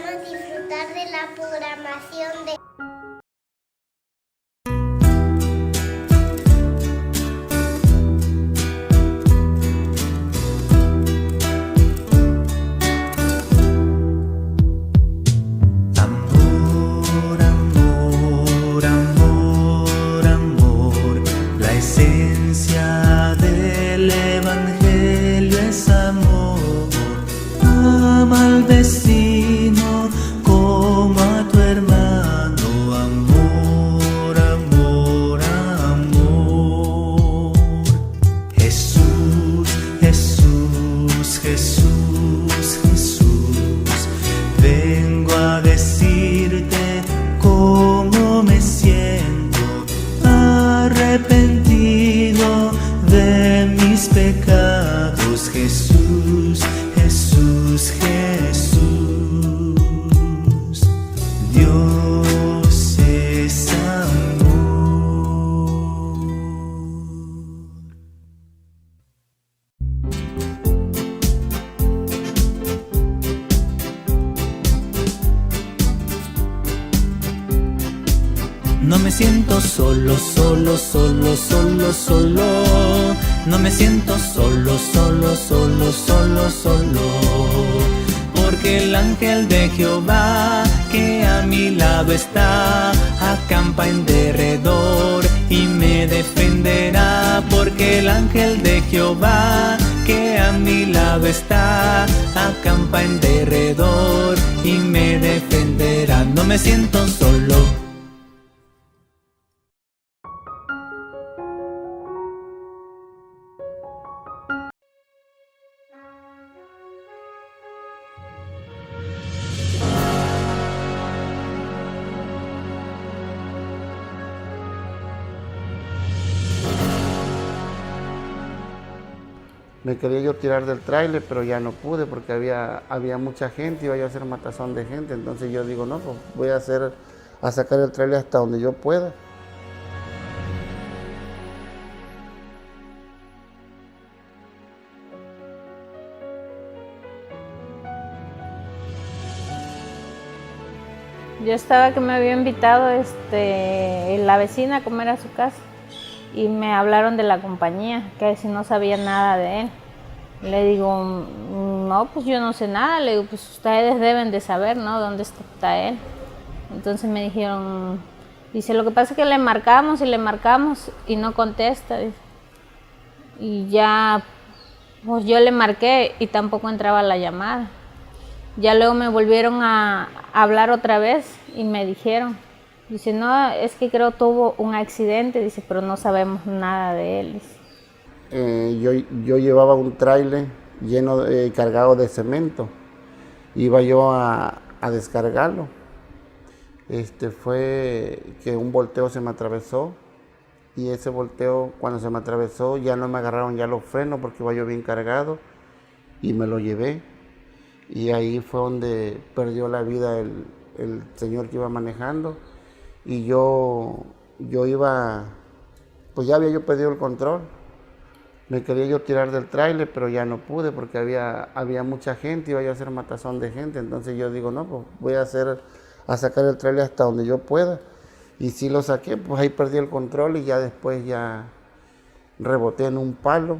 podemos disfrutar de la programación de... Amor, amor, amor, amor, la esencia del Evangelio es amor. Ama al vecino como a tu hermano, amor, amor, amor. Jesús, Jesús, Jesús, Jesús, vengo a decirte cómo me siento, arrepentido de mis pecados. Jesús, Jesús, Jesús, Dios es amor. No me siento solo, solo, solo, solo, solo. No me siento solo, solo, solo, solo, solo. Porque el ángel de Jehová que a mi lado está, acampa en derredor y me defenderá. Porque el ángel de Jehová que a mi lado está, acampa en derredor y me defenderá. No me siento solo. Me quería yo tirar del tráiler, pero ya no pude porque había mucha gente, iba yo a hacer matazón de gente. Entonces yo digo, no, pues voy a sacar el tráiler hasta donde yo pueda. Yo estaba que me había invitado la vecina a comer a su casa y me hablaron de la compañía, que si no sabía nada de él. Le digo, no, pues yo no sé nada. Le digo, pues ustedes deben de saber, ¿no? ¿Dónde está él? Entonces me dijeron, dice, lo que pasa es que le marcamos y no contesta. Dice. Y ya, pues yo le marqué y tampoco entraba la llamada. Ya luego me volvieron a hablar otra vez y me dijeron, dice, no, es que creo tuvo un accidente, dice, pero no sabemos nada de él. Dice. Yo llevaba un tráiler cargado de cemento. Iba yo a descargarlo. Fue que un volteo se me atravesó y ese volteo, cuando se me atravesó, ya no me agarraron ya los frenos porque iba yo bien cargado y me lo llevé. Y ahí fue donde perdió la vida el señor que iba manejando. Y yo iba, pues ya había yo perdido el control. Me quería yo tirar del tráiler, pero ya no pude porque había mucha gente, iba yo a hacer matazón de gente. Entonces yo digo, no, pues voy a sacar el tráiler hasta donde yo pueda. Y sí lo saqué, pues ahí perdí el control y ya después ya reboté en un palo.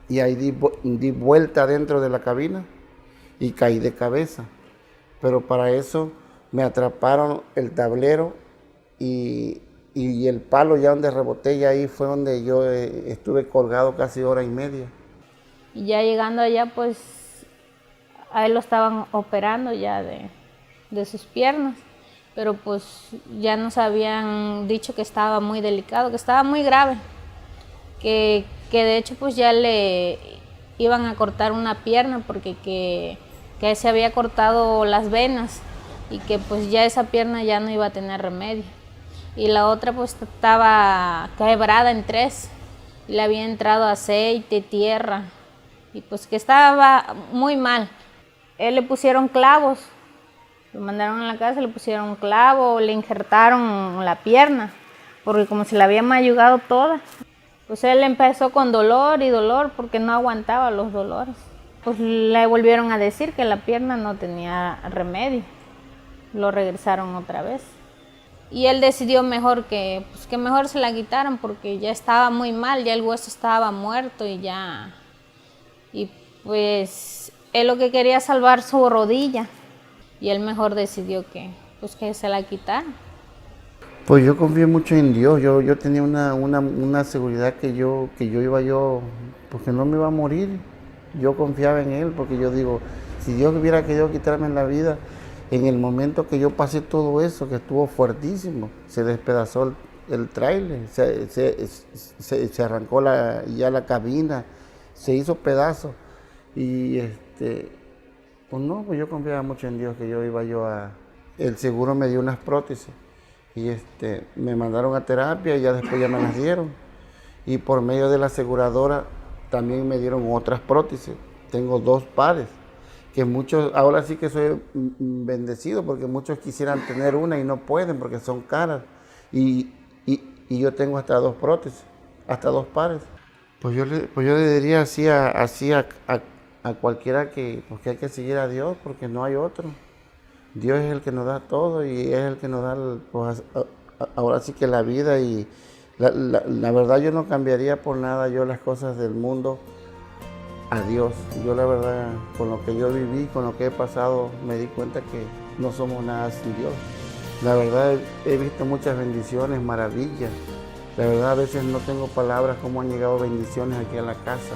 Y ahí di vuelta dentro de la cabina y caí de cabeza. Pero para eso me atraparon el tablero y el palo ya donde reboté, y ahí fue donde yo estuve colgado casi hora y media. Y ya llegando allá, pues a él lo estaban operando ya de sus piernas, pero pues ya nos habían dicho que estaba muy delicado, que estaba muy grave, que de hecho pues ya le iban a cortar una pierna porque que se había cortado las venas y que pues ya esa pierna ya no iba a tener remedio. Y la otra pues estaba quebrada en tres, y le había entrado aceite, tierra, y pues que estaba muy mal. Él le pusieron clavos, lo mandaron a la casa, le pusieron clavo, le injertaron la pierna, porque como se la había mayugado toda. Pues él empezó con dolor y dolor porque no aguantaba los dolores. pues le volvieron a decir que la pierna no tenía remedio. Lo regresaron otra vez. Y él decidió mejor que mejor se la quitaran porque ya estaba muy mal, ya el hueso estaba muerto y pues él lo que quería salvar su rodilla y él mejor decidió que se la quitaran. Pues yo confié mucho en Dios, yo tenía una seguridad que yo porque no me iba a morir. Yo confiaba en Él porque yo digo, si Dios hubiera querido quitarme la vida, en el momento que yo pasé todo eso, que estuvo fuertísimo, se despedazó el tráiler, se arrancó ya la cabina, se hizo pedazos. Y pues yo confiaba mucho en Dios que el seguro me dio unas prótesis y me mandaron a terapia y ya después ya me las dieron. Y por medio de la aseguradora también me dieron otras prótesis. Tengo 2 pares, que muchos, ahora sí que soy bendecido porque muchos quisieran tener una y no pueden porque son caras. Y yo tengo hasta 2 prótesis, hasta 2 pares. Pues yo le diría así a cualquiera que hay que seguir a Dios porque no hay otro. Dios es el que nos da todo y es el que nos da ahora sí que la vida y la verdad yo no cambiaría por nada yo las cosas del mundo a Dios. Yo la verdad con lo que yo viví, con lo que he pasado me di cuenta que no somos nada sin Dios. La verdad he visto muchas bendiciones, maravillas. La verdad a veces no tengo palabras cómo han llegado bendiciones aquí a la casa.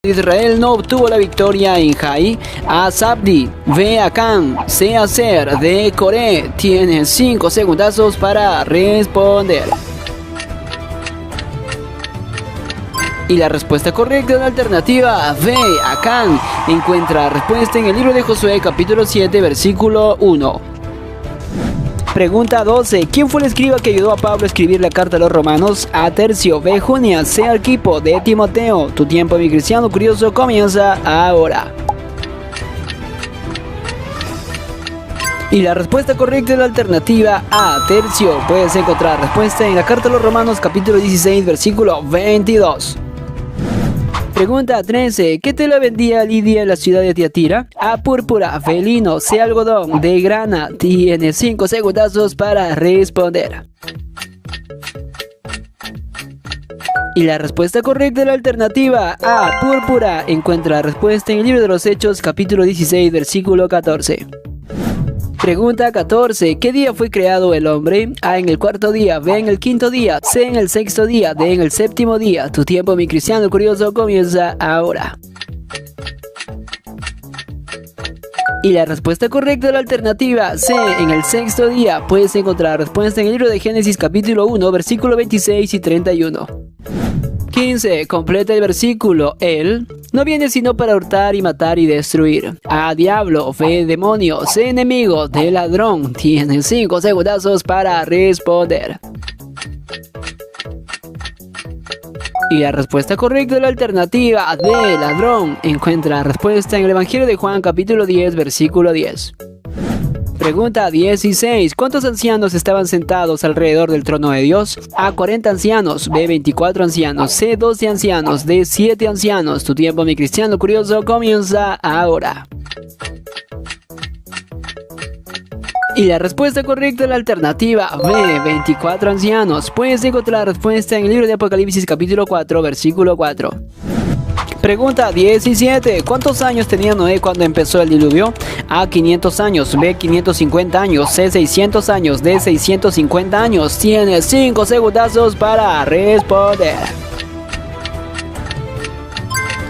Israel no obtuvo la victoria en Jai. Asabdi, ve Acán, sé hacer de Coré. Tiene 5 segundazos para responder. Y la respuesta correcta de la alternativa ve Acán. Encuentra la respuesta en el libro de Josué capítulo 7 versículo 1. Pregunta 12. ¿Quién fue el escriba que ayudó a Pablo a escribir la carta a los romanos? A Tercio, B. Junia, C. Arquipo, D. Timoteo. Tu tiempo, mi cristiano curioso, comienza ahora. Y la respuesta correcta es la alternativa A. Tercio. Puedes encontrar la respuesta en la carta a los romanos capítulo 16 versículo 22. Pregunta 13. ¿Qué tela vendía Lidia en la ciudad de Tiatira? A. Púrpura, B. Lino, C. Algodón, D. Grana. Tiene 5 segundazos para responder. Y la respuesta correcta de la alternativa A. Púrpura. Encuentra la respuesta en el libro de los Hechos capítulo 16 versículo 14. Pregunta 14. ¿Qué día fue creado el hombre? A. En el 4º día, B. En el 5º día, C. En el 6º día, D. En el 7º día. Tu tiempo, mi cristiano curioso, comienza ahora. Y la respuesta correcta de la alternativa C. En el 6º día. Puedes encontrar la respuesta en el libro de Génesis capítulo 1 versículo 26 y 31. 15. Completa el versículo. Él no viene sino para hurtar y matar y destruir. A. Diablo, B. Demonio, C. Enemigo, D. Ladrón. Tiene 5 segundazos para responder. Y la respuesta correcta de la alternativa D. Ladrón. Encuentra la respuesta en el Evangelio de Juan capítulo 10 versículo 10. Pregunta 16. ¿Cuántos ancianos estaban sentados alrededor del trono de Dios? A. 40 ancianos, B. 24 ancianos, C. 12 ancianos, D. 7 ancianos. Tu tiempo, mi cristiano curioso, comienza ahora. Y la respuesta correcta es la alternativa B. 24 ancianos. Puedes encontrar la respuesta en el libro de Apocalipsis capítulo 4 versículo 4. Pregunta 17. ¿Cuántos años tenía Noé cuando empezó el diluvio? A. 500 años, B. 550 años, C. 600 años, D. 650 años. Tiene 5 segundazos para responder.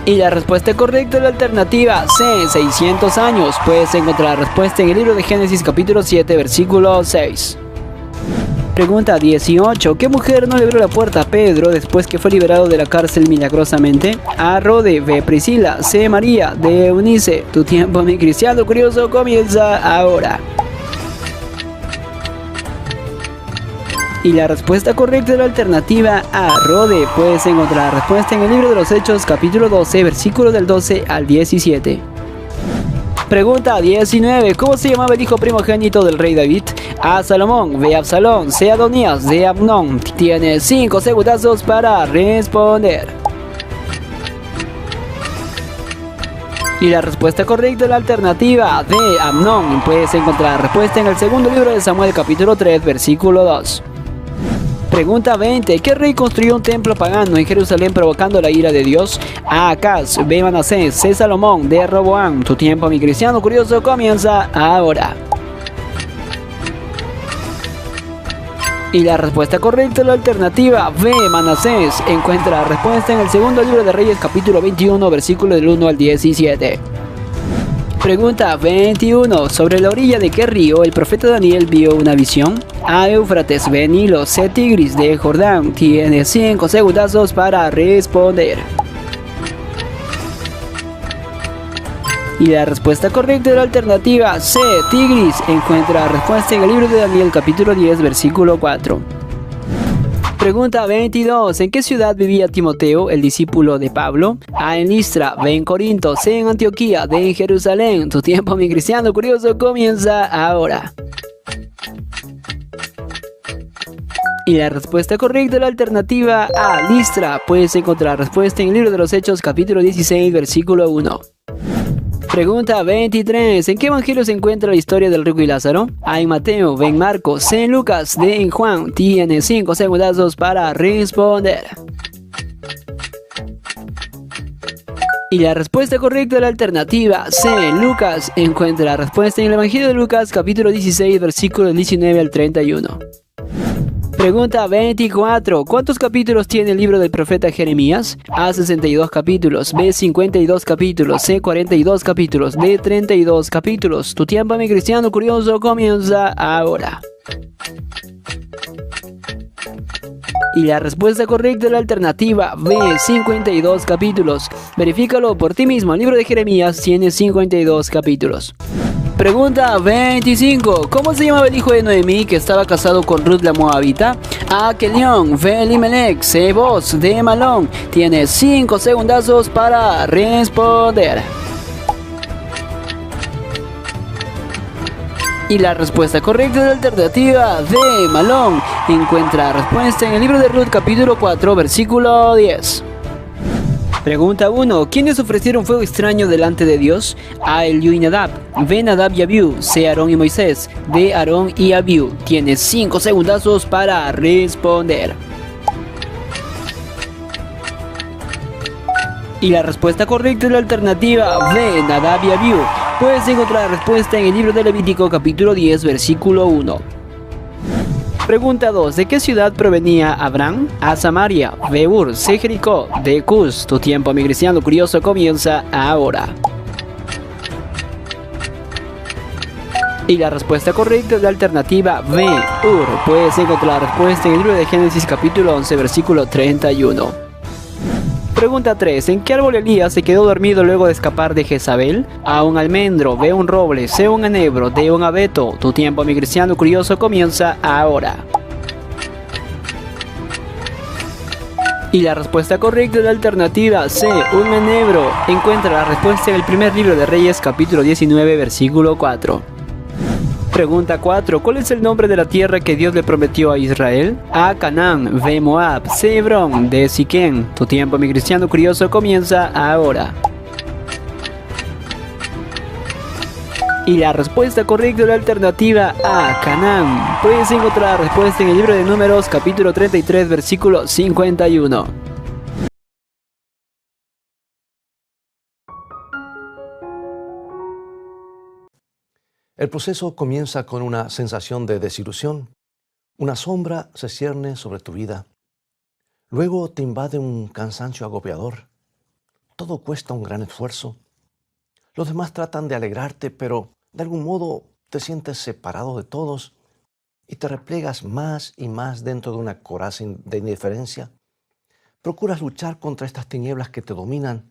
Y la respuesta correcta es la alternativa C. 600 años. Puedes encontrar la respuesta en el libro de Génesis capítulo 7 versículo 6. Pregunta 18. ¿Qué mujer no le abrió la puerta a Pedro después que fue liberado de la cárcel milagrosamente? A. Rode, B. Priscila, C. María, D. Eunice. Tu tiempo, mi cristiano curioso, comienza ahora. Y la respuesta correcta es la alternativa A, Rode. Puedes encontrar la respuesta en el libro de los Hechos, capítulo 12, versículos del 12 al 17. Pregunta 19. ¿Cómo se llamaba el hijo primogénito del rey David? A, Salomón. B, Absalón. C, Adonías. D, Amnón. Tienes 5 segundazos para responder. Y la respuesta correcta es la alternativa D, Amnón. Puedes encontrar la respuesta en el segundo libro de Samuel, capítulo 3, versículo 2. Pregunta 20. ¿Qué rey construyó un templo pagano en Jerusalén provocando la ira de Dios? A, Acaz. B, Manasés. C, Salomón. D, Roboam. Tu tiempo, mi cristiano curioso, comienza ahora. Y la respuesta correcta es la alternativa B, Manasés. Encuentra la respuesta en el segundo libro de Reyes, capítulo 21, versículos del 1 al 17. Pregunta 21. ¿Sobre la orilla de qué río el profeta Daniel vio una visión? A, Éufrates. B, Nilo. C, Tigris. D, Jordán. Tiene 5 segundazos para responder. Y la respuesta correcta es la alternativa C, Tigris. Encuentra la respuesta en el libro de Daniel, capítulo 10, versículo 4. Pregunta 22. ¿En qué ciudad vivía Timoteo, el discípulo de Pablo? A, en Listra. B, en Corinto. C, en Antioquía. D, en Jerusalén. Tu tiempo, mi cristiano curioso, comienza ahora. Y la respuesta correcta es la alternativa A, Listra. Puedes encontrar la respuesta en el libro de los Hechos, capítulo 16, versículo 1. Pregunta 23. ¿En qué evangelio se encuentra la historia del rico y Lázaro? A, en Mateo. B, en Marcos. C, en Lucas. D, en Juan. Tiene 5 segundazos para responder. Y la respuesta correcta es la alternativa C, Lucas. Encuentra la respuesta en el evangelio de Lucas, capítulo 16, versículos 19 al 31. Pregunta 24. ¿Cuántos capítulos tiene el libro del profeta Jeremías? A, 62 capítulos. B, 52 capítulos. C, 42 capítulos. D, 32 capítulos. Tu tiempo, mi cristiano curioso, comienza ahora. Y la respuesta correcta es la alternativa B, 52 capítulos. Verifícalo por ti mismo. El libro de Jeremías tiene 52 capítulos. Pregunta 25. ¿Cómo se llamaba el hijo de Noemí que estaba casado con Ruth la Moabita? A, Kelión. B, Elimelech. C, Boz. D, Malón. Tiene 5 segundazos para responder. Y la respuesta correcta es la alternativa D, Malón. Encuentra la respuesta en el libro de Ruth, capítulo 4, versículo 10. Pregunta 1. ¿Quiénes ofrecieron fuego extraño delante de Dios? A, Eliú y Nadab. B, Nadab y Abiú. C, Aarón y Moisés. D, Aarón y Abiú. Tienes 5 segundazos para responder. Y la respuesta correcta es la alternativa B, Nadab y Abiú. Puedes encontrar la respuesta en el libro de Levítico, capítulo 10, versículo 1. Pregunta 2. ¿De qué ciudad provenía Abraham? A, Samaria. B, Ur. C, Jericó. D, Cus. Tu tiempo, mi cristiano curioso, comienza ahora. Y la respuesta correcta es la alternativa B, Ur. Puedes encontrar la respuesta en el libro de Génesis, capítulo 11, versículo 31. Pregunta 3. ¿En qué árbol Elías se quedó dormido luego de escapar de Jezabel? A, un almendro. B, un roble. C, un enebro. D, un abeto. Tu tiempo, mi cristiano curioso, comienza ahora. Y la respuesta correcta es la alternativa C, un enebro. Encuentra la respuesta en el primer libro de Reyes, capítulo 19, versículo 4. Pregunta 4. ¿Cuál es el nombre de la tierra que Dios le prometió a Israel? A, Canaán. B, Moab. C, Hebrón. D, Siquén. Tu tiempo, mi cristiano curioso, comienza ahora. Y la respuesta correcta es la alternativa A, Canaán. Puedes encontrar la respuesta en el libro de Números, capítulo 33, versículo 51. El proceso comienza con una sensación de desilusión. Una sombra se cierne sobre tu vida. Luego te invade un cansancio agobiador. Todo cuesta un gran esfuerzo. Los demás tratan de alegrarte, pero de algún modo te sientes separado de todos y te replegas más y más dentro de una coraza de indiferencia. Procuras luchar contra estas tinieblas que te dominan.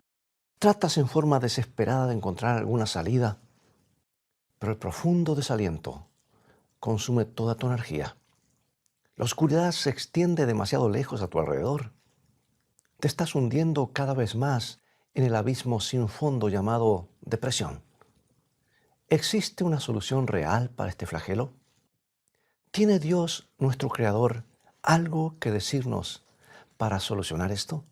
Tratas en forma desesperada de encontrar alguna salida. Pero el profundo desaliento consume toda tu energía. La oscuridad se extiende demasiado lejos a tu alrededor. Te estás hundiendo cada vez más en el abismo sin fondo llamado depresión. ¿Existe una solución real para este flagelo? ¿Tiene Dios, nuestro Creador, algo que decirnos para solucionar esto?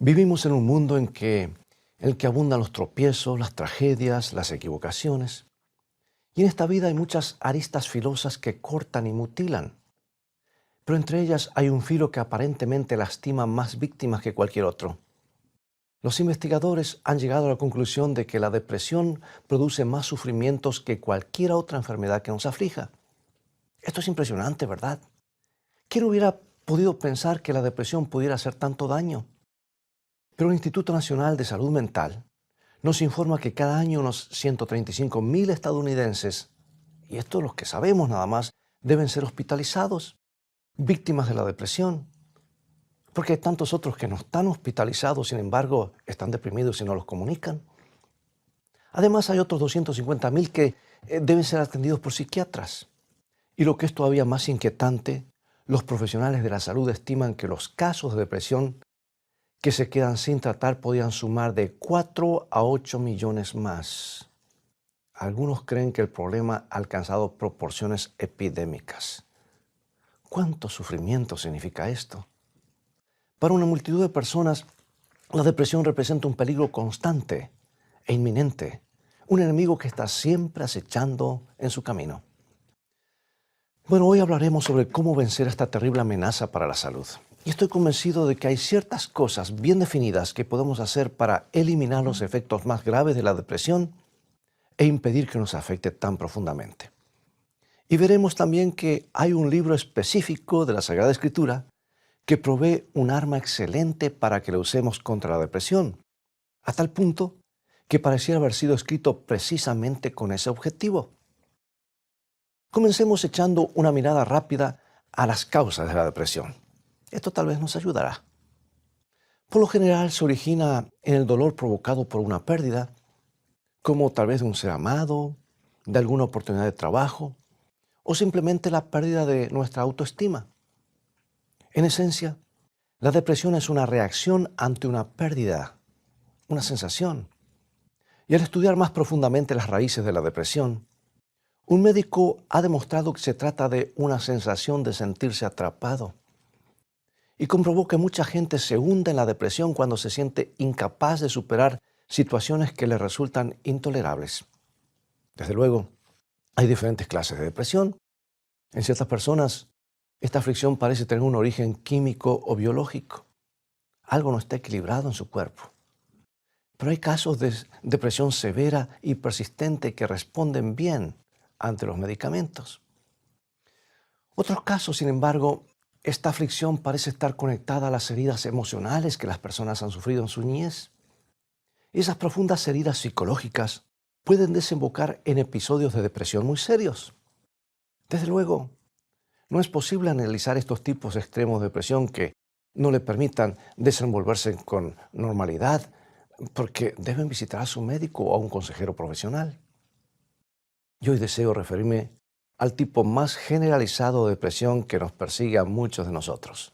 Vivimos en un mundo en el que abundan los tropiezos, las tragedias, las equivocaciones. Y en esta vida hay muchas aristas filosas que cortan y mutilan. Pero entre ellas hay un filo que aparentemente lastima más víctimas que cualquier otro. Los investigadores han llegado a la conclusión de que la depresión produce más sufrimientos que cualquier otra enfermedad que nos aflija. Esto es impresionante, ¿verdad? ¿Quién hubiera podido pensar que la depresión pudiera hacer tanto daño? Pero el Instituto Nacional de Salud Mental nos informa que cada año unos 135,000 estadounidenses, y esto los que sabemos nada más, deben ser hospitalizados, víctimas de la depresión. Porque hay tantos otros que no están hospitalizados, sin embargo, están deprimidos y no los comunican. Además, hay otros 250,000 que deben ser atendidos por psiquiatras. Y lo que es todavía más inquietante, los profesionales de la salud estiman que los casos de depresión que se quedan sin tratar podían sumar de 4 a 8 millones más. Algunos creen que el problema ha alcanzado proporciones epidémicas. ¿Cuánto sufrimiento significa esto? Para una multitud de personas, la depresión representa un peligro constante e inminente, un enemigo que está siempre acechando en su camino. Bueno, hoy hablaremos sobre cómo vencer esta terrible amenaza para la salud. Y estoy convencido de que hay ciertas cosas bien definidas que podemos hacer para eliminar los efectos más graves de la depresión e impedir que nos afecte tan profundamente. Y veremos también que hay un libro específico de la Sagrada Escritura que provee un arma excelente para que lo usemos contra la depresión, a tal punto que pareciera haber sido escrito precisamente con ese objetivo. Comencemos echando una mirada rápida a las causas de la depresión. Esto tal vez nos ayudará. Por lo general se origina en el dolor provocado por una pérdida, como tal vez de un ser amado, de alguna oportunidad de trabajo, o simplemente la pérdida de nuestra autoestima. En esencia, la depresión es una reacción ante una pérdida, una sensación. Y al estudiar más profundamente las raíces de la depresión, un médico ha demostrado que se trata de una sensación de sentirse atrapado. Y comprobó que mucha gente se hunde en la depresión cuando se siente incapaz de superar situaciones que le resultan intolerables. Desde luego, hay diferentes clases de depresión. En ciertas personas, esta aflicción parece tener un origen químico o biológico. Algo no está equilibrado en su cuerpo. Pero hay casos de depresión severa y persistente que responden bien ante los medicamentos. Otros casos, sin embargo, esta aflicción parece estar conectada a las heridas emocionales que las personas han sufrido en su niñez. Y esas profundas heridas psicológicas pueden desembocar en episodios de depresión muy serios. Desde luego, no es posible analizar estos tipos extremos de depresión que no le permitan desenvolverse con normalidad, porque deben visitar a su médico o a un consejero profesional. Y hoy deseo referirme al tipo más generalizado de depresión que nos persigue a muchos de nosotros.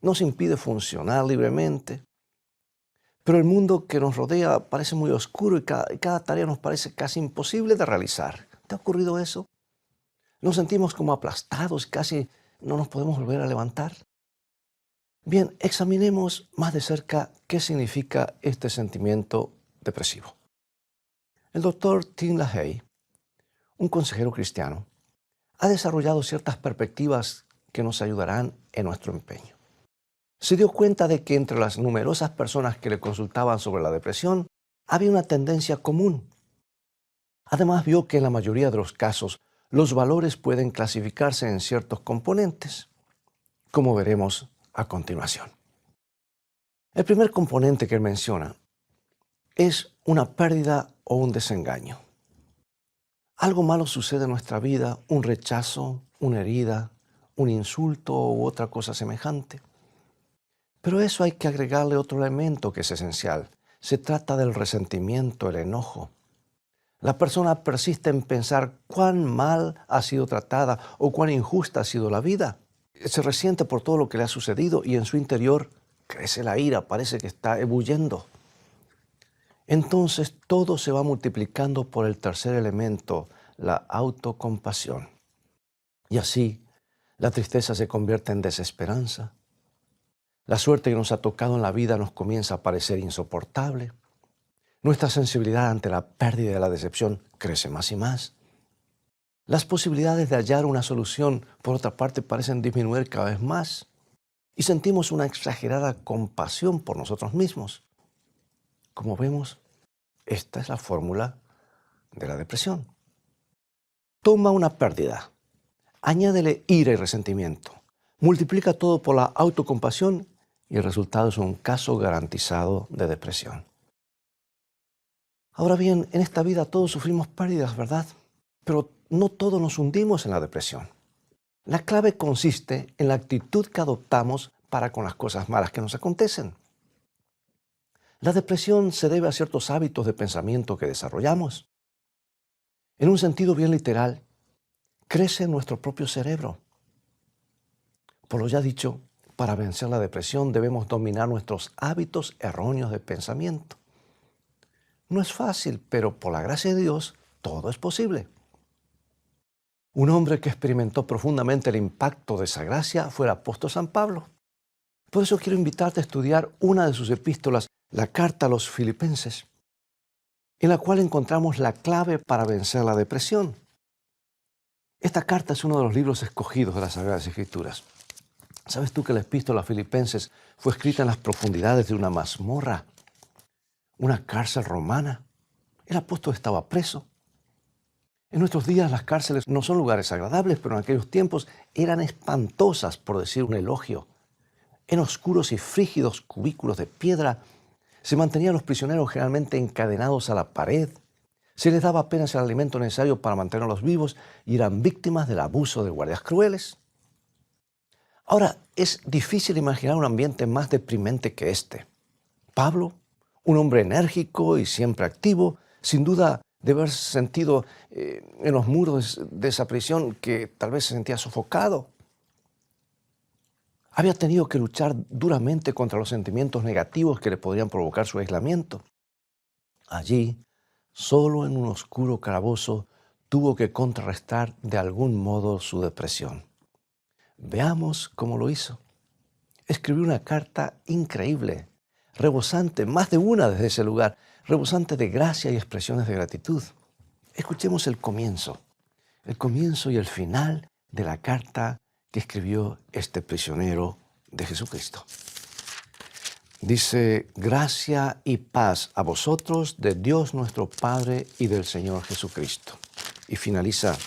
Nos impide funcionar libremente, pero el mundo que nos rodea parece muy oscuro y cada tarea nos parece casi imposible de realizar. ¿Te ha ocurrido eso? Nos sentimos como aplastados y casi no nos podemos volver a levantar. Bien, examinemos más de cerca qué significa este sentimiento depresivo. El doctor Tim LaHaye, un consejero cristiano, ha desarrollado ciertas perspectivas que nos ayudarán en nuestro empeño. Se dio cuenta de que entre las numerosas personas que le consultaban sobre la depresión había una tendencia común. Además vio que en la mayoría de los casos los valores pueden clasificarse en ciertos componentes, como veremos a continuación. El primer componente que él menciona es una pérdida o un desengaño. Algo malo sucede en nuestra vida, un rechazo, una herida, un insulto u otra cosa semejante. Pero a eso hay que agregarle otro elemento que es esencial. Se trata del resentimiento, el enojo. La persona persiste en pensar cuán mal ha sido tratada o cuán injusta ha sido la vida. Se resiente por todo lo que le ha sucedido y en su interior crece la ira, parece que está ebulliendo. Entonces todo se va multiplicando por el tercer elemento, la autocompasión. Y así la tristeza se convierte en desesperanza. La suerte que nos ha tocado en la vida nos comienza a parecer insoportable. Nuestra sensibilidad ante la pérdida y la decepción crece más y más. Las posibilidades de hallar una solución, por otra parte, parecen disminuir cada vez más. Y sentimos una exagerada compasión por nosotros mismos. Como vemos, esta es la fórmula de la depresión. Toma una pérdida, añádele ira y resentimiento, multiplica todo por la autocompasión y el resultado es un caso garantizado de depresión. Ahora bien, en esta vida todos sufrimos pérdidas, ¿verdad? Pero no todos nos hundimos en la depresión. La clave consiste en la actitud que adoptamos para con las cosas malas que nos acontecen. La depresión se debe a ciertos hábitos de pensamiento que desarrollamos. En un sentido bien literal, crece en nuestro propio cerebro. Por lo ya dicho, para vencer la depresión debemos dominar nuestros hábitos erróneos de pensamiento. No es fácil, pero por la gracia de Dios, todo es posible. Un hombre que experimentó profundamente el impacto de esa gracia fue el apóstol San Pablo. Por eso quiero invitarte a estudiar una de sus epístolas, la carta a los Filipenses, en la cual encontramos la clave para vencer la depresión. Esta carta es uno de los libros escogidos de las Sagradas Escrituras. ¿Sabes tú que la epístola a Filipenses fue escrita en las profundidades de una mazmorra, una cárcel romana? El apóstol estaba preso. En nuestros días las cárceles no son lugares agradables, pero en aquellos tiempos eran espantosas, por decir un elogio. En oscuros y frígidos cubículos de piedra se mantenían los prisioneros generalmente encadenados a la pared. Se les daba apenas el alimento necesario para mantenerlos vivos y eran víctimas del abuso de guardias crueles. Ahora, es difícil imaginar un ambiente más deprimente que este. Pablo, un hombre enérgico y siempre activo, sin duda de haber sentido en los muros de esa prisión que tal vez se sentía sofocado. Había tenido que luchar duramente contra los sentimientos negativos que le podrían provocar su aislamiento. Allí, solo en un oscuro calabozo, tuvo que contrarrestar de algún modo su depresión. Veamos cómo lo hizo. Escribió una carta increíble, rebosante, más de una desde ese lugar, rebosante de gracia y expresiones de gratitud. Escuchemos el comienzo y el final de la carta que escribió este prisionero de Jesucristo. Dice: gracia y paz a vosotros de Dios nuestro Padre y del Señor Jesucristo. Y finaliza: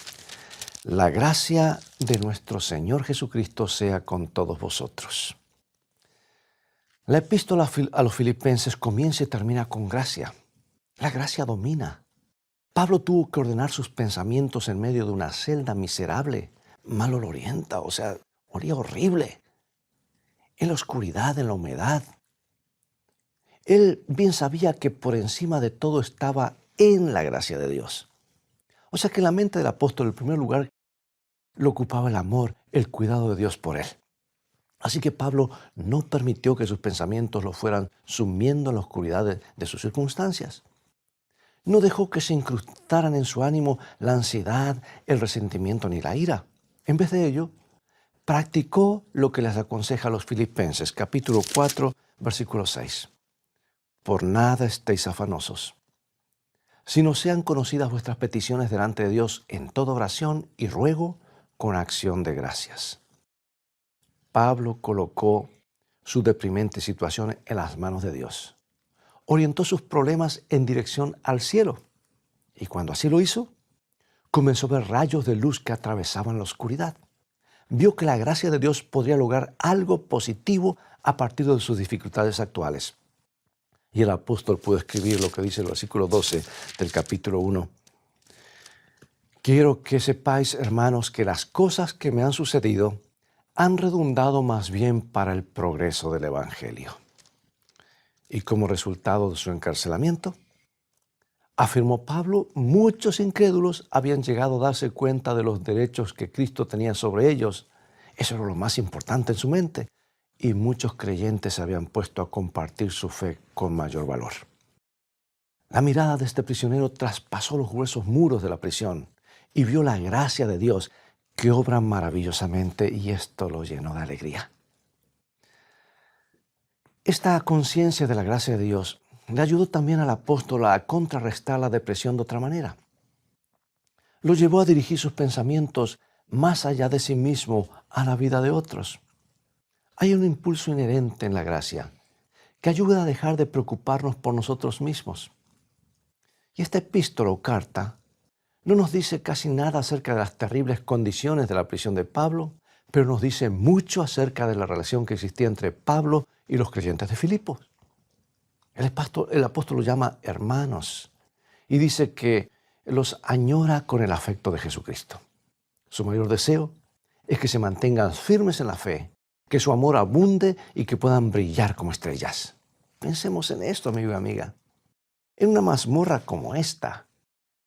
la gracia de nuestro Señor Jesucristo sea con todos vosotros. La epístola a los Filipenses comienza y termina con gracia. La gracia domina. Pablo tuvo que ordenar sus pensamientos en medio de una celda miserable, malolorienta, olía horrible, en la oscuridad, en la humedad. Él bien sabía que por encima de todo estaba en la gracia de Dios. O sea que en la mente del apóstol, en primer lugar, lo ocupaba el amor, el cuidado de Dios por él. Así que Pablo no permitió que sus pensamientos lo fueran sumiendo en la oscuridad de sus circunstancias. No dejó que se incrustaran en su ánimo la ansiedad, el resentimiento ni la ira. En vez de ello, practicó lo que les aconseja a los Filipenses, capítulo 4, versículo 6. Por nada estéis afanosos, sino sean conocidas vuestras peticiones delante de Dios en toda oración y ruego con acción de gracias. Pablo colocó su deprimente situación en las manos de Dios. Orientó sus problemas en dirección al cielo. Y cuando así lo hizo, comenzó a ver rayos de luz que atravesaban la oscuridad. Vio que la gracia de Dios podría lograr algo positivo a partir de sus dificultades actuales. Y el apóstol pudo escribir lo que dice el versículo 12 del capítulo 1. Quiero que sepáis, hermanos, que las cosas que me han sucedido han redundado más bien para el progreso del Evangelio. Y como resultado de su encarcelamiento, afirmó Pablo, muchos incrédulos habían llegado a darse cuenta de los derechos que Cristo tenía sobre ellos. Eso era lo más importante en su mente. Y muchos creyentes se habían puesto a compartir su fe con mayor valor. La mirada de este prisionero traspasó los gruesos muros de la prisión y vio la gracia de Dios que obra maravillosamente, y esto lo llenó de alegría. Esta conciencia de la gracia de Dios le ayudó también al apóstol a contrarrestar la depresión de otra manera. Lo llevó a dirigir sus pensamientos más allá de sí mismo a la vida de otros. Hay un impulso inherente en la gracia que ayuda a dejar de preocuparnos por nosotros mismos. Y esta epístola o carta no nos dice casi nada acerca de las terribles condiciones de la prisión de Pablo, pero nos dice mucho acerca de la relación que existía entre Pablo y los creyentes de Filipos. El apóstol los llama hermanos y dice que los añora con el afecto de Jesucristo. Su mayor deseo es que se mantengan firmes en la fe, que su amor abunde y que puedan brillar como estrellas. Pensemos en esto, amigo y amiga. En una mazmorra como esta,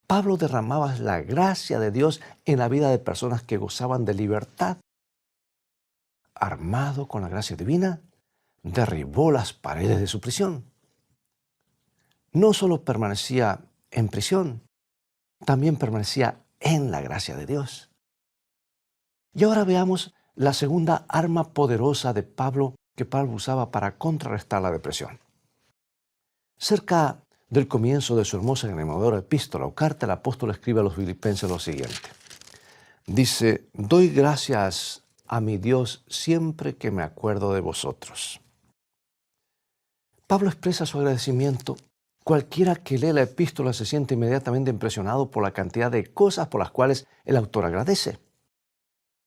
Pablo derramaba la gracia de Dios en la vida de personas que gozaban de libertad. Armado con la gracia divina, derribó las paredes de su prisión. No solo permanecía en prisión, también permanecía en la gracia de Dios. Y ahora veamos la segunda arma poderosa de Pablo que Pablo usaba para contrarrestar la depresión. Cerca del comienzo de su hermosa y animadora epístola o carta, el apóstol escribe a los filipenses lo siguiente. Dice, doy gracias a mi Dios siempre que me acuerdo de vosotros. Pablo expresa su agradecimiento. Cualquiera que lee la epístola se siente inmediatamente impresionado por la cantidad de cosas por las cuales el autor agradece.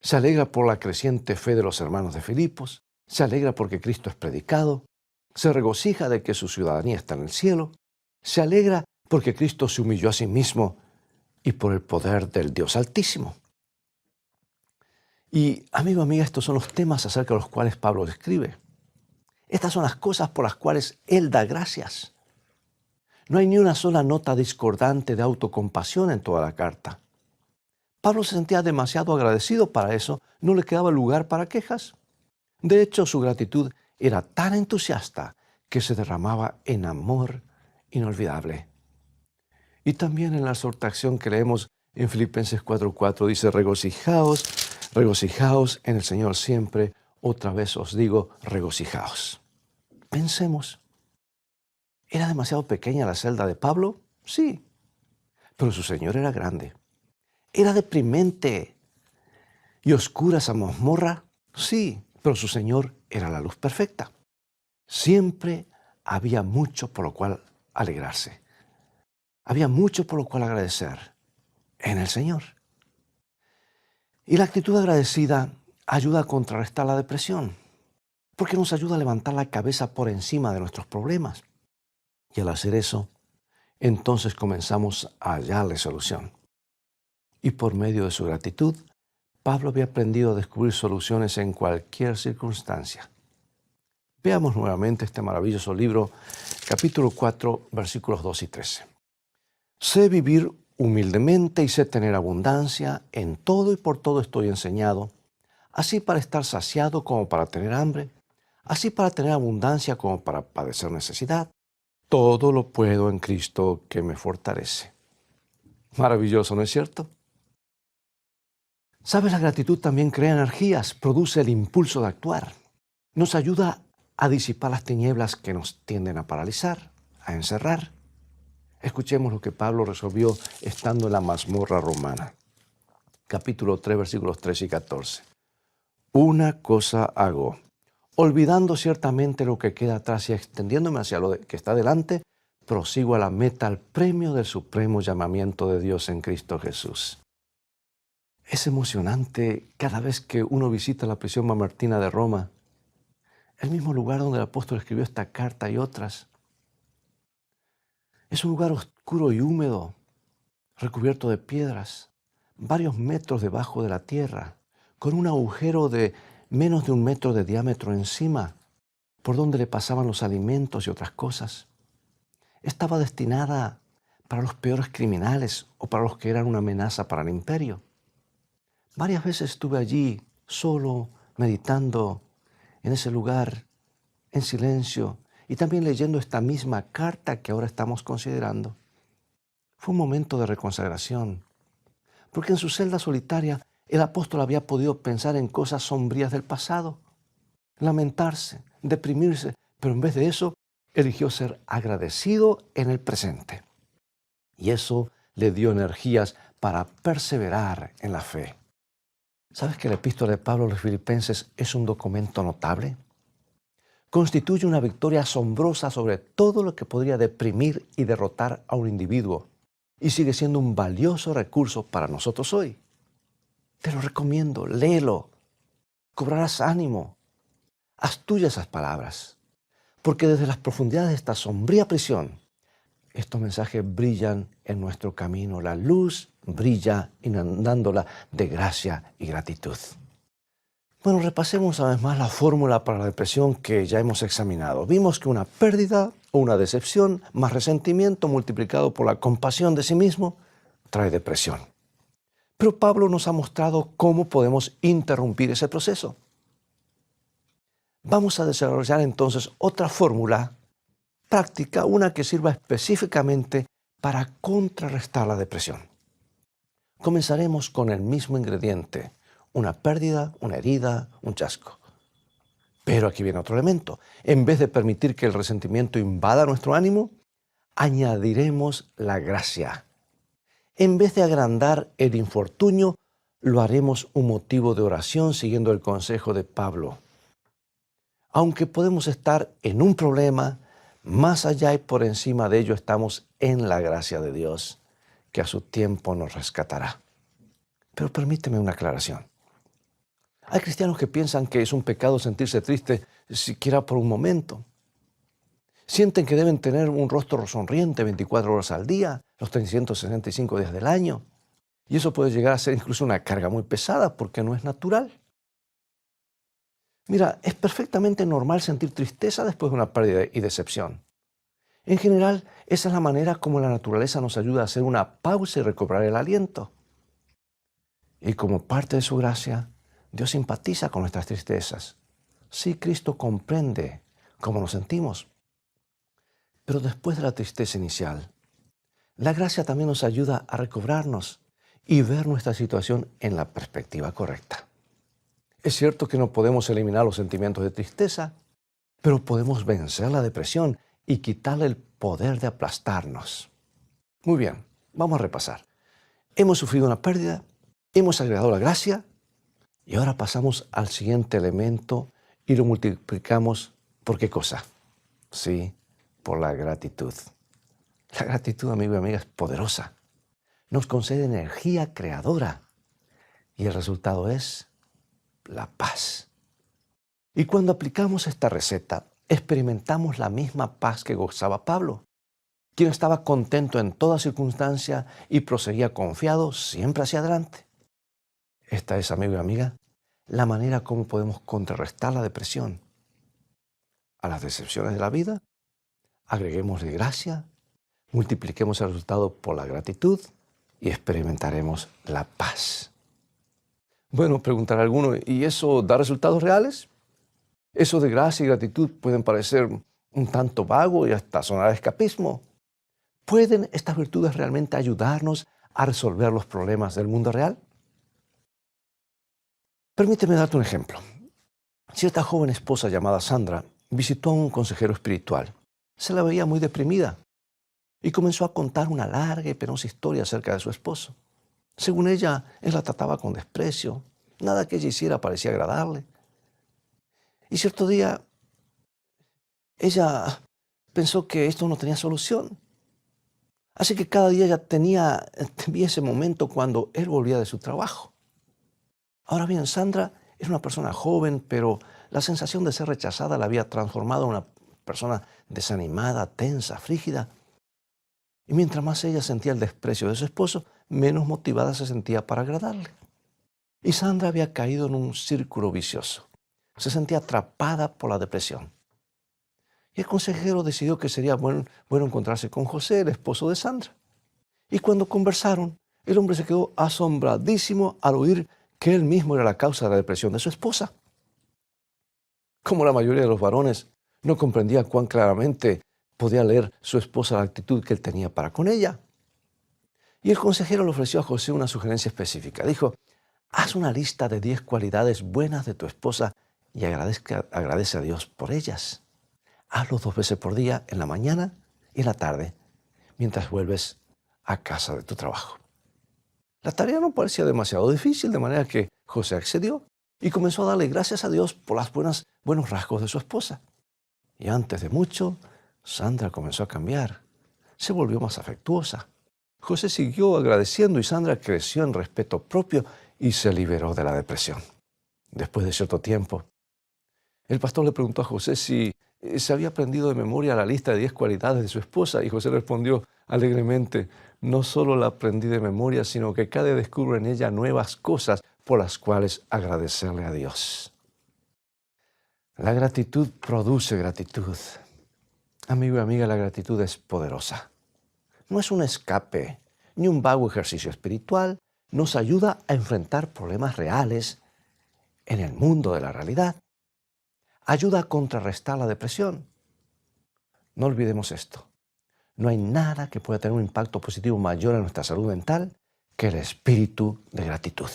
Se alegra por la creciente fe de los hermanos de Filipos, se alegra porque Cristo es predicado, se regocija de que su ciudadanía está en el cielo, se alegra porque Cristo se humilló a sí mismo y por el poder del Dios Altísimo. Y, amigo, amiga, estos son los temas acerca de los cuales Pablo escribe. Estas son las cosas por las cuales él da gracias. No hay ni una sola nota discordante de autocompasión en toda la carta. Pablo se sentía demasiado agradecido para eso, no le quedaba lugar para quejas. De hecho, su gratitud era tan entusiasta que se derramaba en amor inolvidable. Y también en la exhortación que leemos en Filipenses 4:4 dice, regocijaos, regocijaos en el Señor siempre. Otra vez os digo, regocijaos. Pensemos, ¿era demasiado pequeña la celda de Pablo? Sí, pero su Señor era grande. ¿Era deprimente y oscura esa mazmorra? Sí, pero su Señor era la luz perfecta. Siempre había mucho por lo cual alegrarse. Había mucho por lo cual agradecer en el Señor. Y la actitud agradecida ayuda a contrarrestar la depresión, porque nos ayuda a levantar la cabeza por encima de nuestros problemas. Y al hacer eso, entonces comenzamos a hallarle solución. Y por medio de su gratitud, Pablo había aprendido a descubrir soluciones en cualquier circunstancia. Veamos nuevamente este maravilloso libro, capítulo 4, versículos 2 y 13. Sé vivir humildemente y sé tener abundancia, en todo y por todo estoy enseñado, así para estar saciado como para tener hambre, así para tener abundancia como para padecer necesidad. Todo lo puedo en Cristo que me fortalece. Maravilloso, ¿no es cierto? ¿Sabes? La gratitud también crea energías, produce el impulso de actuar. Nos ayuda a disipar las tinieblas que nos tienden a paralizar, a encerrar. Escuchemos lo que Pablo resolvió estando en la mazmorra romana. Capítulo 3, versículos 13 y 14. Una cosa hago, olvidando ciertamente lo que queda atrás y extendiéndome hacia lo que está delante, prosigo a la meta, al premio del supremo llamamiento de Dios en Cristo Jesús. Es emocionante cada vez que uno visita la prisión mamertina de Roma, el mismo lugar donde el apóstol escribió esta carta y otras. Es un lugar oscuro y húmedo, recubierto de piedras, varios metros debajo de la tierra, con un agujero de menos de 1 metro de diámetro encima, por donde le pasaban los alimentos y otras cosas. Estaba destinada para los peores criminales o para los que eran una amenaza para el imperio. Varias veces estuve allí, solo, meditando en ese lugar, en silencio, y también leyendo esta misma carta que ahora estamos considerando. Fue un momento de reconsagración, porque en su celda solitaria el apóstol había podido pensar en cosas sombrías del pasado, lamentarse, deprimirse, pero en vez de eso, eligió ser agradecido en el presente. Y eso le dio energías para perseverar en la fe. ¿Sabes que la epístola de Pablo a los Filipenses es un documento notable? Constituye una victoria asombrosa sobre todo lo que podría deprimir y derrotar a un individuo, y sigue siendo un valioso recurso para nosotros hoy. Te lo recomiendo, léelo. Cobrarás ánimo. Haz tuyas esas palabras, porque desde las profundidades de esta sombría prisión, estos mensajes brillan en nuestro camino. La luz brilla inundándola de gracia y gratitud. Bueno, repasemos una vez más la fórmula para la depresión que ya hemos examinado. Vimos que una pérdida o una decepción más resentimiento multiplicado por la compasión de sí mismo trae depresión. Pero Pablo nos ha mostrado cómo podemos interrumpir ese proceso. Vamos a desarrollar entonces otra fórmula práctica, una que sirva específicamente para contrarrestar la depresión. Comenzaremos con el mismo ingrediente, una pérdida, una herida, un chasco. Pero aquí viene otro elemento. En vez de permitir que el resentimiento invada nuestro ánimo, añadiremos la gracia. En vez de agrandar el infortunio, lo haremos un motivo de oración siguiendo el consejo de Pablo. Aunque podemos estar en un problema, más allá y por encima de ello estamos en la gracia de Dios, que a su tiempo nos rescatará. Pero permíteme una aclaración. Hay cristianos que piensan que es un pecado sentirse triste siquiera por un momento. Sienten que deben tener un rostro sonriente 24 horas al día, los 365 días del año. Y eso puede llegar a ser incluso una carga muy pesada porque no es natural. Mira, es perfectamente normal sentir tristeza después de una pérdida y decepción. En general, esa es la manera como la naturaleza nos ayuda a hacer una pausa y recobrar el aliento. Y como parte de su gracia, Dios simpatiza con nuestras tristezas. Sí, Cristo comprende cómo nos sentimos. Pero después de la tristeza inicial, la gracia también nos ayuda a recobrarnos y ver nuestra situación en la perspectiva correcta. Es cierto que no podemos eliminar los sentimientos de tristeza, pero podemos vencer la depresión y quitarle el poder de aplastarnos. Muy bien, vamos a repasar. Hemos sufrido una pérdida, hemos agregado la gracia y ahora pasamos al siguiente elemento y lo multiplicamos ¿por qué cosa? Sí, por la gratitud. La gratitud, amigo y amiga, es poderosa. Nos concede energía creadora y el resultado es la paz. Y cuando aplicamos esta receta, experimentamos la misma paz que gozaba Pablo, quien estaba contento en toda circunstancia y proseguía confiado siempre hacia adelante. Esta es, amigo y amiga, la manera como podemos contrarrestar la depresión. A las decepciones de la vida, agreguémosle gracia, multipliquemos el resultado por la gratitud y experimentaremos la paz. Bueno, preguntará alguno, ¿y eso da resultados reales? Eso de gracia y gratitud pueden parecer un tanto vago y hasta sonar a escapismo. ¿Pueden estas virtudes realmente ayudarnos a resolver los problemas del mundo real? Permíteme darte un ejemplo. Cierta joven esposa llamada Sandra visitó a un consejero espiritual. Se la veía muy deprimida y comenzó a contar una larga y penosa historia acerca de su esposo. Según ella, él la trataba con desprecio. Nada que ella hiciera parecía agradarle. Y cierto día, ella pensó que esto no tenía solución. Así que cada día ella tenía ese momento cuando él volvía de su trabajo. Ahora bien, Sandra era una persona joven, pero la sensación de ser rechazada la había transformado en una persona desanimada, tensa, frígida. Y mientras más ella sentía el desprecio de su esposo, menos motivada se sentía para agradarle. Y Sandra había caído en un círculo vicioso. Se sentía atrapada por la depresión. Y el consejero decidió que sería bueno encontrarse con José, el esposo de Sandra. Y cuando conversaron, el hombre se quedó asombradísimo al oír que él mismo era la causa de la depresión de su esposa. Como la mayoría de los varones, no comprendía cuán claramente podía leer su esposa la actitud que él tenía para con ella. Y el consejero le ofreció a José una sugerencia específica. Dijo, haz una lista de 10 cualidades buenas de tu esposa y agradece a Dios por ellas. Hazlo 2 veces por día, en la mañana y en la tarde, mientras vuelves a casa de tu trabajo. La tarea no parecía demasiado difícil, de manera que José accedió y comenzó a darle gracias a Dios por los buenos rasgos de su esposa. Y antes de mucho, Sandra comenzó a cambiar. Se volvió más afectuosa. José siguió agradeciendo y Sandra creció en respeto propio y se liberó de la depresión. Después de cierto tiempo, el pastor le preguntó a José si se había aprendido de memoria la lista de 10 cualidades de su esposa y José respondió alegremente, no solo la aprendí de memoria, sino que cada día descubro en ella nuevas cosas por las cuales agradecerle a Dios. La gratitud produce gratitud. Amigo y amiga, la gratitud es poderosa. No es un escape ni un vago ejercicio espiritual. Nos ayuda a enfrentar problemas reales en el mundo de la realidad. Ayuda a contrarrestar la depresión. No olvidemos esto. No hay nada que pueda tener un impacto positivo mayor en nuestra salud mental que el espíritu de gratitud.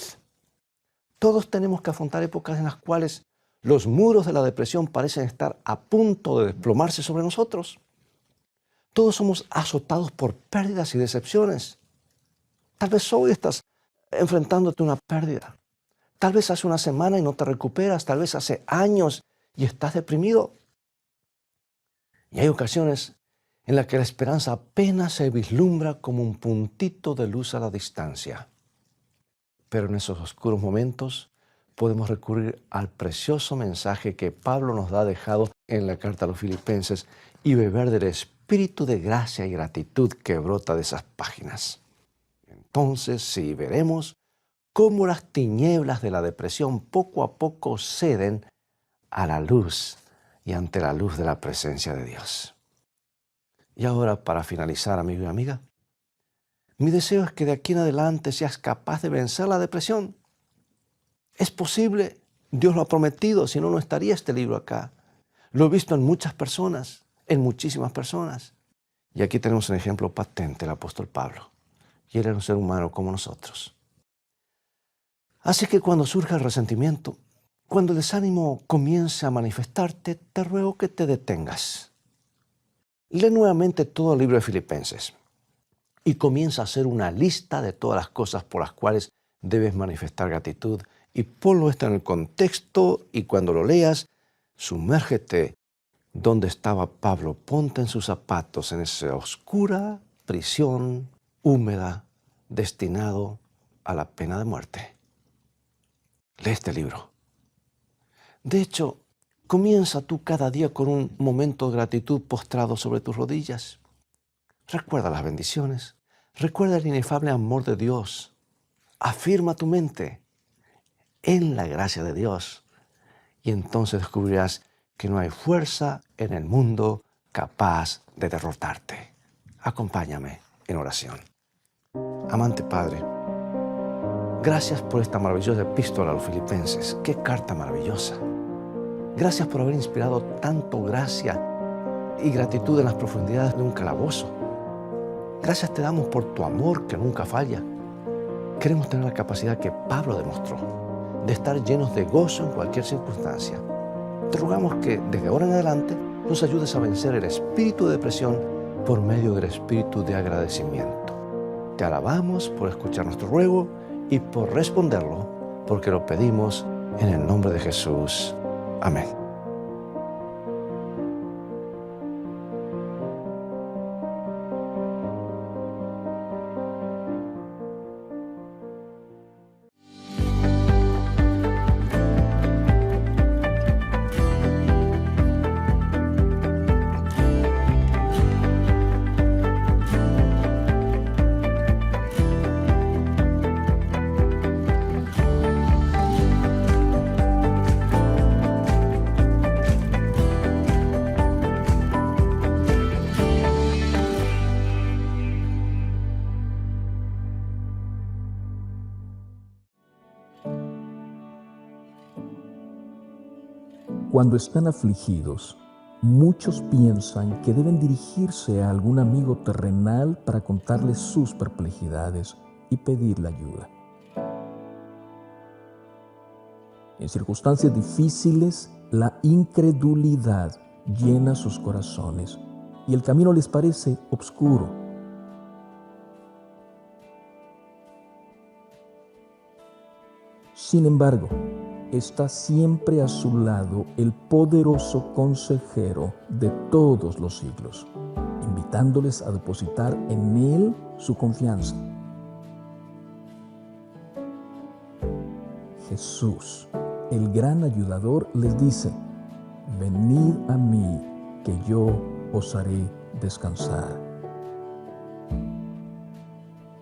Todos tenemos que afrontar épocas en las cuales los muros de la depresión parecen estar a punto de desplomarse sobre nosotros. Todos somos azotados por pérdidas y decepciones. Tal vez hoy estás enfrentándote a una pérdida. Tal vez hace una semana y no te recuperas. Tal vez hace años y estás deprimido. Y hay ocasiones en las que la esperanza apenas se vislumbra como un puntito de luz a la distancia. Pero en esos oscuros momentos podemos recurrir al precioso mensaje que Pablo nos ha dejado en la carta a los Filipenses y beber del espíritu de gracia y gratitud que brota de esas páginas. Entonces sí veremos cómo las tinieblas de la depresión poco a poco ceden a la luz y ante la luz de la presencia de Dios. Y ahora, para finalizar, amigo y amiga, mi deseo es que de aquí en adelante seas capaz de vencer la depresión. Es posible, Dios lo ha prometido, si no, no estaría este libro acá. Lo he visto en muchas personas, en muchísimas personas. Y aquí tenemos un ejemplo patente, el apóstol Pablo. Y él era un ser humano como nosotros. Así que cuando surja el resentimiento, cuando el desánimo comience a manifestarte, te ruego que te detengas. Lee nuevamente todo el libro de Filipenses y comienza a hacer una lista de todas las cosas por las cuales debes manifestar gratitud y ponlo esto en el contexto y cuando lo leas, sumérgete donde estaba Pablo, ponte en sus zapatos en esa oscura prisión húmeda destinado a la pena de muerte. Lee este libro. De hecho, comienza tú cada día con un momento de gratitud postrado sobre tus rodillas. Recuerda las bendiciones. Recuerda el inefable amor de Dios. Afirma tu mente en la gracia de Dios. Y entonces descubrirás que no hay fuerza en el mundo capaz de derrotarte. Acompáñame en oración. Amante Padre, gracias por esta maravillosa epístola a los Filipenses. ¡Qué carta maravillosa! Gracias por haber inspirado tanto gracia y gratitud en las profundidades de un calabozo. Gracias te damos por tu amor que nunca falla. Queremos tener la capacidad que Pablo demostró de estar llenos de gozo en cualquier circunstancia. Te rogamos que desde ahora en adelante nos ayudes a vencer el espíritu de depresión por medio del espíritu de agradecimiento. Te alabamos por escuchar nuestro ruego y por responderlo, porque lo pedimos en el nombre de Jesús. Amén. Cuando están afligidos, muchos piensan que deben dirigirse a algún amigo terrenal para contarle sus perplejidades y pedirle ayuda. En circunstancias difíciles, la incredulidad llena sus corazones y el camino les parece oscuro. Sin embargo, está siempre a su lado el poderoso consejero de todos los siglos, invitándoles a depositar en Él su confianza. Jesús, el gran ayudador, les dice: venid a mí, que yo os haré descansar.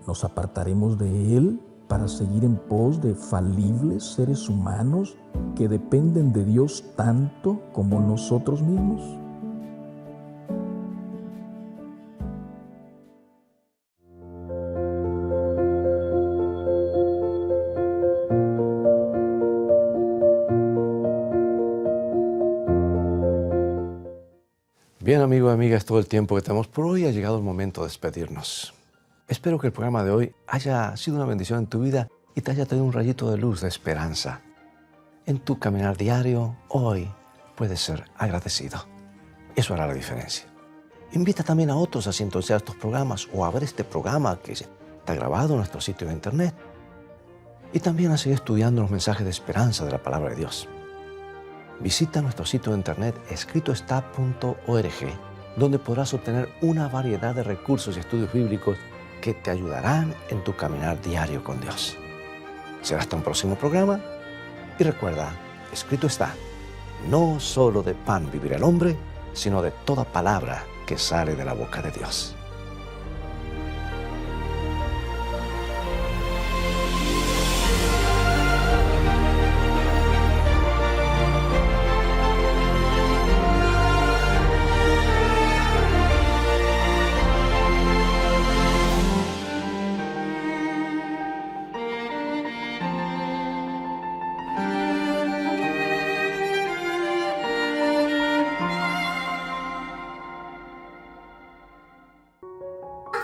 ¿Nos apartaremos de Él para seguir en pos de falibles seres humanos que dependen de Dios tanto como nosotros mismos? Bien, amigos y amigas, todo el tiempo que tenemos por hoy. Ha llegado el momento de despedirnos. Espero que el programa de hoy haya sido una bendición en tu vida y te haya traído un rayito de luz, de esperanza. En tu caminar diario, hoy puedes ser agradecido. Eso hará la diferencia. Invita también a otros a sintonizar estos programas o a ver este programa que está grabado en nuestro sitio de internet. Y también a seguir estudiando los mensajes de esperanza de la palabra de Dios. Visita nuestro sitio de internet escritoestá.org, donde podrás obtener una variedad de recursos y estudios bíblicos que te ayudarán en tu caminar diario con Dios. Será hasta un próximo programa y recuerda, escrito está, no solo de pan vivirá el hombre, sino de toda palabra que sale de la boca de Dios.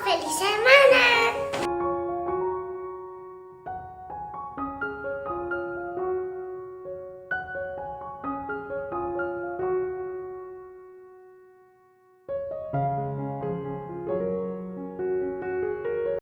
¡Feliz semana!